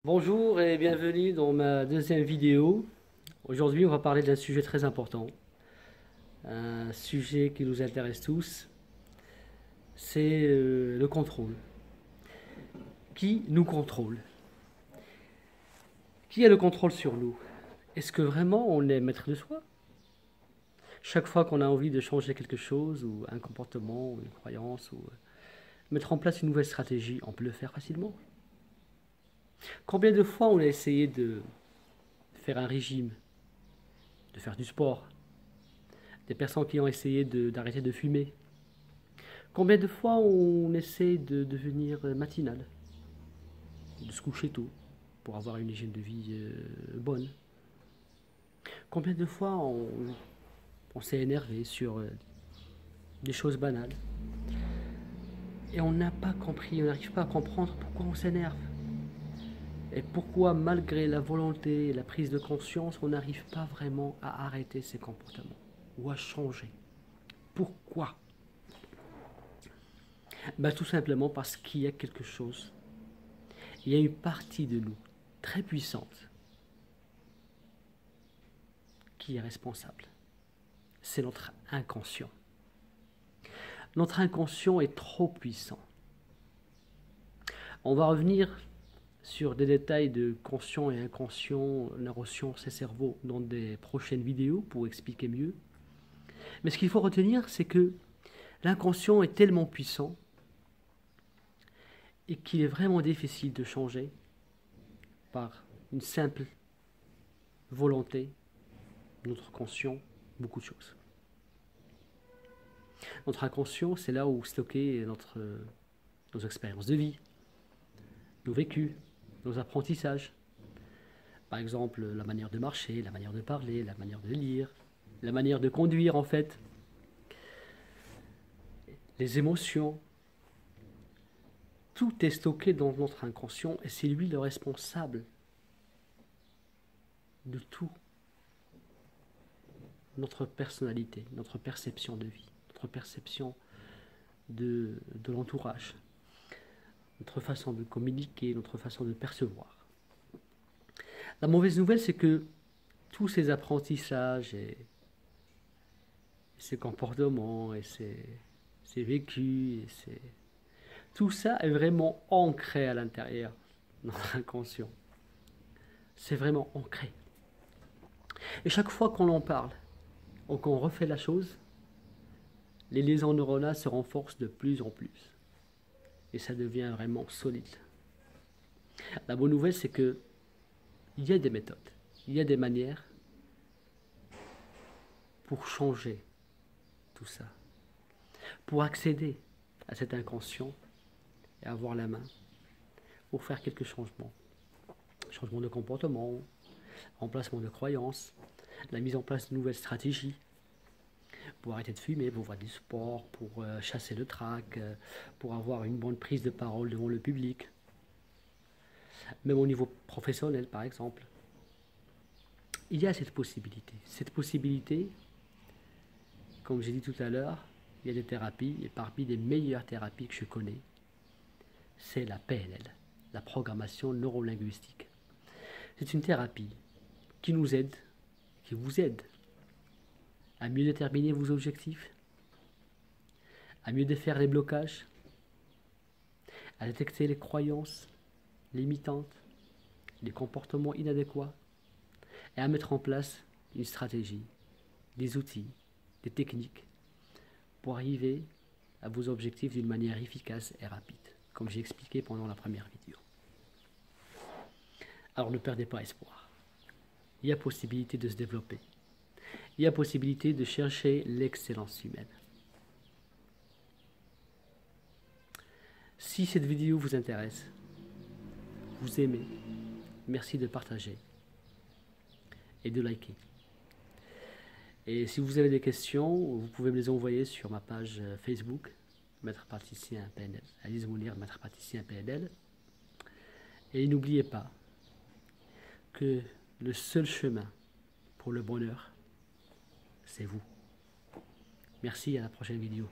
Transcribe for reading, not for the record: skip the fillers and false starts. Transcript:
Bonjour et bienvenue dans ma deuxième vidéo. Aujourd'hui, on va parler d'un sujet très important, un sujet qui nous intéresse tous, c'est le contrôle. Qui nous contrôle? Qui a le contrôle sur nous? Est-ce que vraiment on est maître de soi? Chaque fois qu'on a envie de changer quelque chose, ou un comportement, ou une croyance, ou mettre en place une nouvelle stratégie, on peut le faire facilement. Combien de fois on a essayé de faire un régime, de faire du sport, des personnes qui ont essayé d'arrêter de fumer. Combien de fois on essaie de devenir matinal, de se coucher tôt pour avoir une hygiène de vie bonne. Combien de fois on s'est énervé sur des choses banales et on n'a pas compris, on n'arrive pas à comprendre pourquoi on s'énerve. Et pourquoi, malgré la volonté et la prise de conscience, on n'arrive pas vraiment à arrêter ces comportements ou à changer. Pourquoi? Tout simplement parce qu'il y a quelque chose. Il y a une partie de nous très puissante qui est responsable. C'est notre inconscient. Notre inconscient est trop puissant. On va revenir sur des détails de conscient et inconscient, neurosciences et cerveau dans des prochaines vidéos pour expliquer mieux. Mais ce qu'il faut retenir, c'est que l'inconscient est tellement puissant et qu'il est vraiment difficile de changer par une simple volonté, notre conscient, beaucoup de choses. Notre inconscient, c'est là où stocker nos expériences de vie, nos vécus, nos apprentissages. Par exemple, la manière de marcher, la manière de parler, la manière de lire, la manière de conduire en fait, les émotions. Tout est stocké dans notre inconscient et c'est lui le responsable de tout. Notre personnalité, notre perception de vie, notre perception de l'entourage, notre façon de communiquer, notre façon de percevoir. La mauvaise nouvelle, c'est que tous ces apprentissages et ces comportements et ces vécus, tout ça est vraiment ancré à l'intérieur de notre inconscient. C'est vraiment ancré. Et chaque fois qu'on en parle, ou qu'on refait la chose, les liaisons neuronales se renforcent de plus en plus. Et ça devient vraiment solide. La bonne nouvelle, c'est que il y a des méthodes, il y a des manières pour changer tout ça, pour accéder à cet inconscient et avoir la main pour faire quelques changements. Changement de comportement, remplacement de croyances, la mise en place de nouvelles stratégies pour arrêter de fumer, pour faire du sport, pour chasser le trac, pour avoir une bonne prise de parole devant le public. Même au niveau professionnel, par exemple. Il y a cette possibilité. Cette possibilité, comme j'ai dit tout à l'heure, il y a des thérapies, et parmi les meilleures thérapies que je connais, c'est la PNL, la programmation neurolinguistique. C'est une thérapie qui nous aide, qui vous aide à mieux déterminer vos objectifs, à mieux défaire les blocages, à détecter les croyances limitantes, les comportements inadéquats, et à mettre en place une stratégie, des outils, des techniques pour arriver à vos objectifs d'une manière efficace et rapide, comme j'ai expliqué pendant la première vidéo. Alors ne perdez pas espoir. Il y a possibilité de se développer. Il y a possibilité de chercher l'excellence humaine. Si cette vidéo vous intéresse, vous aimez, merci de partager et de liker. Et si vous avez des questions, vous pouvez me les envoyer sur ma page Facebook, Maître Praticien PNL, Alice Mounir, Maître Praticien PNL. Et n'oubliez pas que le seul chemin pour le bonheur, c'est vous. Merci, à la prochaine vidéo.